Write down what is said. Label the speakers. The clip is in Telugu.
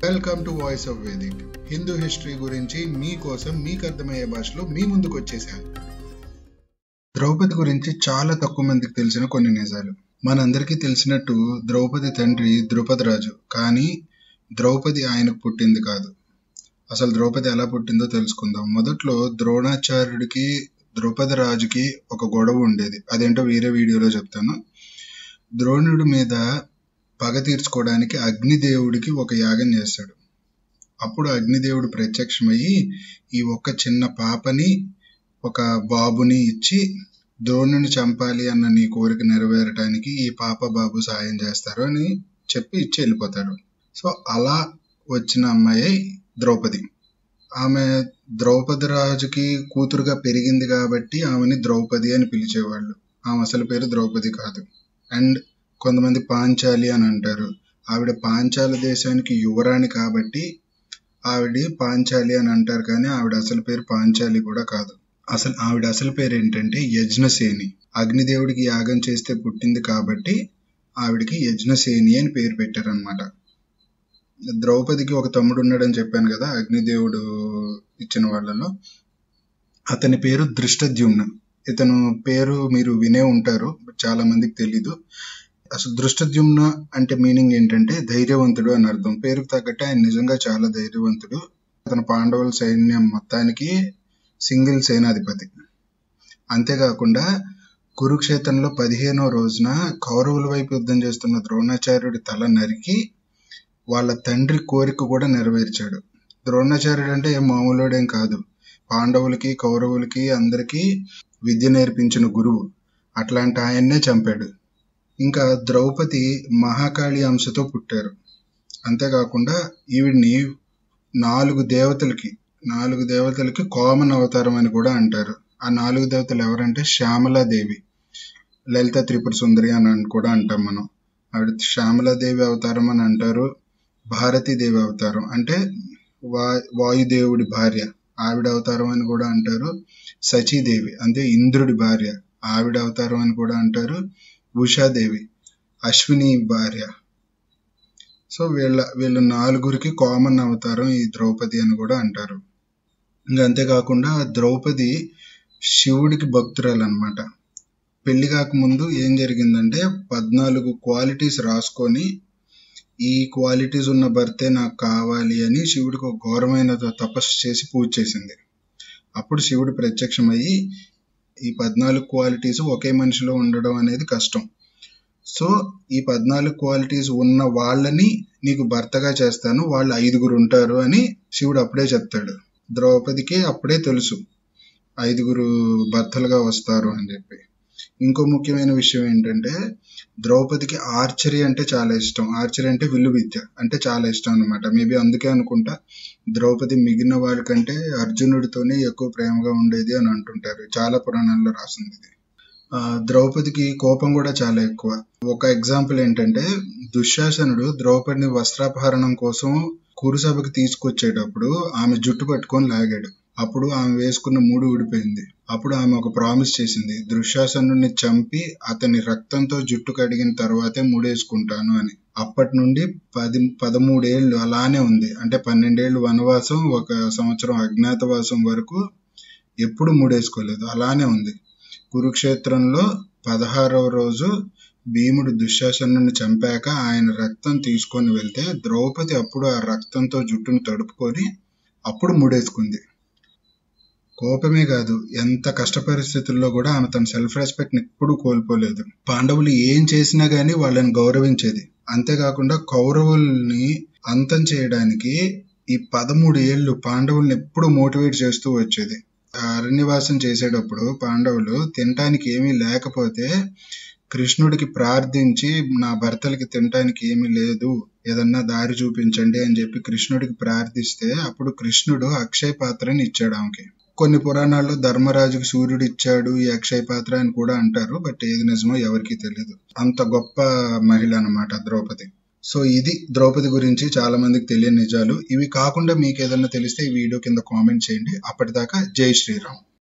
Speaker 1: Welcome to voice of Vedic. Hindu history గురించి మీకోసం మీకు అర్థమయ్యే భాషలో మీ ముందుకు వచ్చేసాను. ద్రౌపది గురించి చాలా తక్కువ మందికి తెలిసిన కొన్ని నిజాలు. మనందరికీ తెలిసినట్టు ద్రౌపది తండ్రి ద్రుపదరాజు, కానీ ద్రౌపది ఆయనకు పుట్టింది కాదు. అసలు ద్రౌపది ఎలా పుట్టిందో తెలుసుకుందాం. మొదట్లో ద్రోణాచార్యుడికి ద్రుపదరాజుకి ఒక గొడవ ఉండేది. అదేంటో వేరే వీడియోలో చెప్తాను. ద్రోణుడి మీద పగ తీర్చుకోవడానికి అగ్నిదేవుడికి ఒక యాగం చేస్తాడు. అప్పుడు అగ్నిదేవుడు ప్రత్యక్షమయ్యి ఈ ఒక్క చిన్న పాపని ఒక బాబుని ఇచ్చి ద్రోణుని చంపాలి అన్న నీ కోరిక నెరవేరటానికి ఈ పాప బాబు సాయం చేస్తారు అని చెప్పి ఇచ్చి వెళ్ళిపోతారు. సో అలా వచ్చిన అమ్మాయి ద్రౌపది. ఆమె ద్రౌపదరాజుకి కూతురుగా పెరిగింది కాబట్టి ఆమెని ద్రౌపది అని పిలిచేవాళ్ళు. ఆమె అసలు పేరు ద్రౌపది కాదు. అండ్ కొంతమంది పాంచాలి అని అంటారు. ఆవిడ పాంచాల దేశానికి యువరాణి కాబట్టి ఆవిడ పాంచాలి అని అంటారు, కానీ ఆవిడ అసలు పేరు పాంచాలి కూడా కాదు. ఆవిడ అసలు పేరు ఏంటంటే యజ్ఞసేని. అగ్నిదేవుడికి యాగం చేస్తే పుట్టింది కాబట్టి ఆవిడికి యజ్ఞసేని అని పేరు పెట్టారనమాట. ద్రౌపదికి ఒక తమ్ముడు ఉన్నాడని చెప్పాను కదా, అగ్నిదేవుడు ఇచ్చిన వాళ్ళలో. అతని పేరు దృష్టద్యుమ్న. ఇతను పేరు మీరు వినే ఉంటారు, చాలా మందికి తెలీదు. అసలు దృష్టద్యుమ్న అంటే మీనింగ్ ఏంటంటే ధైర్యవంతుడు అని అర్థం. పేరుకు తగ్గట్టు ఆయన నిజంగా చాలా ధైర్యవంతుడు. అతను పాండవుల సైన్యం మొత్తానికి సింగిల్ సేనాధిపతి. అంతేకాకుండా కురుక్షేత్రంలో 15వ రోజున కౌరవుల వైపు యుద్ధం చేస్తున్న ద్రోణాచార్యుడి తల నరికి వాళ్ళ తండ్రి కోరిక కూడా నెరవేర్చాడు. ద్రోణాచార్యుడు అంటే ఏం మామూలుడేం కాదు. పాండవులకి కౌరవులకి అందరికీ విద్య నేర్పించిన గురువు. అట్లాంటి ఆయన్నే చంపాడు. ఇంకా ద్రౌపది మహాకాళి అంశతో పుట్టారు. అంతేకాకుండా ఈవిడ్ని 4 దేవతలకి కామన్ అవతారం అని కూడా అంటారు. ఆ 4 దేవతలు ఎవరంటే శ్యామలాదేవి, లలిత త్రిపుర సుందరి అని కూడా అంటాం మనం. ఆవిడ శ్యామలాదేవి అవతారం అని అంటారు. భారతీదేవి అవతారం అంటే వాయుదేవుడి భార్య, ఆవిడ అవతారం అని కూడా అంటారు. సచీదేవి అంటే ఇంద్రుడి భార్య, ఆవిడ అవతారం అని కూడా అంటారు. ఉషాదేవి అశ్విని భార్య. సో వీళ్ళ 4గురికి కామన్ అవతారం ఈ ద్రౌపది అని కూడా అంటారు. ఇంకా అంతేకాకుండా ద్రౌపది శివుడికి భక్తురాలు అనమాట. పెళ్లి కాకముందు ఏం జరిగిందంటే 14 క్వాలిటీస్ రాసుకొని ఈ క్వాలిటీస్ ఉన్న భర్తే నాకు కావాలి అని శివుడికి ఒక ఘోరమైన తపస్సు చేసి పూజ చేసింది. అప్పుడు శివుడు ప్రత్యక్షమయ్యి ఈ 14 క్వాలిటీస్ ఒకే మనిషిలో ఉండడం అనేది కష్టం. సో ఈ 14 క్వాలిటీస్ ఉన్న వాళ్ళని నీకు భర్తగా చేస్తాను, వాళ్ళు 5గురు ఉంటారు అని శివుడు అప్పుడే చెప్తాడు. ద్రౌపదికి అప్పుడే తెలుసు 5గురు భర్తలుగా వస్తారు అని చెప్పి. ఇంకో ముఖ్యమైన విషయం ఏంటంటే ద్రౌపదికి ఆర్చరీ అంటే చాలా ఇష్టం. ఆర్చరీ అంటే విల్లు విద్య అంటే చాలా ఇష్టం అనమాట. మేబీ అందుకే అనుకుంటా ద్రౌపది మిగిలిన వాళ్ళకంటే అర్జునుడితోనే ఎక్కువ ప్రేమగా ఉండేది అని అంటుంటారు. చాలా పురాణాల్లో రాసింది ఇది. ద్రౌపదికి కోపం కూడా చాలా ఎక్కువ. ఒక ఎగ్జాంపుల్ ఏంటంటే దుశ్శాసనుడు ద్రౌపదిని వస్త్రాపహరణం కోసం కురుసభకి తీసుకొచ్చేటప్పుడు ఆమె జుట్టు పట్టుకొని లాగాడు. అప్పుడు ఆమె వేసుకున్న మూడు ఊడిపోయింది. అప్పుడు ఆమె ఒక ప్రామిస్ చేసింది, దుశ్శాసనుడిని చంపి అతని రక్తంతో జుట్టు కడిగిన తర్వాతే మూడేసుకుంటాను అని. అప్పటి నుండి 13 ఏళ్ళు అలానే ఉంది. అంటే 12 ఏళ్ళు వనవాసం, 1 సంవత్సరం అజ్ఞాతవాసం వరకు ఎప్పుడు మూడేసుకోలేదు, అలానే ఉంది. కురుక్షేత్రంలో 16వ రోజు భీముడు దుశ్శాసనుడిని చంపాక ఆయన రక్తం తీసుకొని వెళ్తే ద్రౌపది అప్పుడు ఆ రక్తంతో జుట్టును తడుపుకొని అప్పుడు మూడేసుకుంది. కోపమే కాదు, ఎంత కష్ట పరిస్థితుల్లో కూడా ఆమె తన సెల్ఫ్ రెస్పెక్ట్ ని ఎప్పుడు కోల్పోలేదు. పాండవులు ఏం చేసినా గానీ వాళ్ళని గౌరవించేది. అంతేకాకుండా కౌరవుల్ని అంతం చేయడానికి ఈ 13 ఏళ్ళు పాండవుల్ని ఎప్పుడు మోటివేట్ చేస్తూ వచ్చేది. అరణ్యవాసం చేసేటప్పుడు పాండవులు తినటానికి ఏమీ లేకపోతే కృష్ణుడికి ప్రార్థించి నా భర్తలకి తినటానికి ఏమీ లేదు, ఏదన్నా దారి చూపించండి అని చెప్పి కృష్ణుడికి ప్రార్థిస్తే అప్పుడు కృష్ణుడు అక్షయ పాత్రని ఇచ్చాడు ఆమెకి. కొన్ని పురాణాల్లో ధర్మరాజుకి సూర్యుడు ఇచ్చాడు ఈ అక్షయ పాత్ర అని కూడా అంటారు. బట్ ఏది నిజమో ఎవరికీ తెలియదు. అంత గొప్ప మహిళ అన్నమాట ద్రౌపది. సో ఇది ద్రౌపది గురించి చాలా మందికి తెలియని నిజాలు. ఇవి కాకుండా మీకు ఏదన్నా తెలిస్తే ఈ వీడియో కింద కామెంట్ చేయండి. అప్పటిదాకా జై శ్రీరామ్.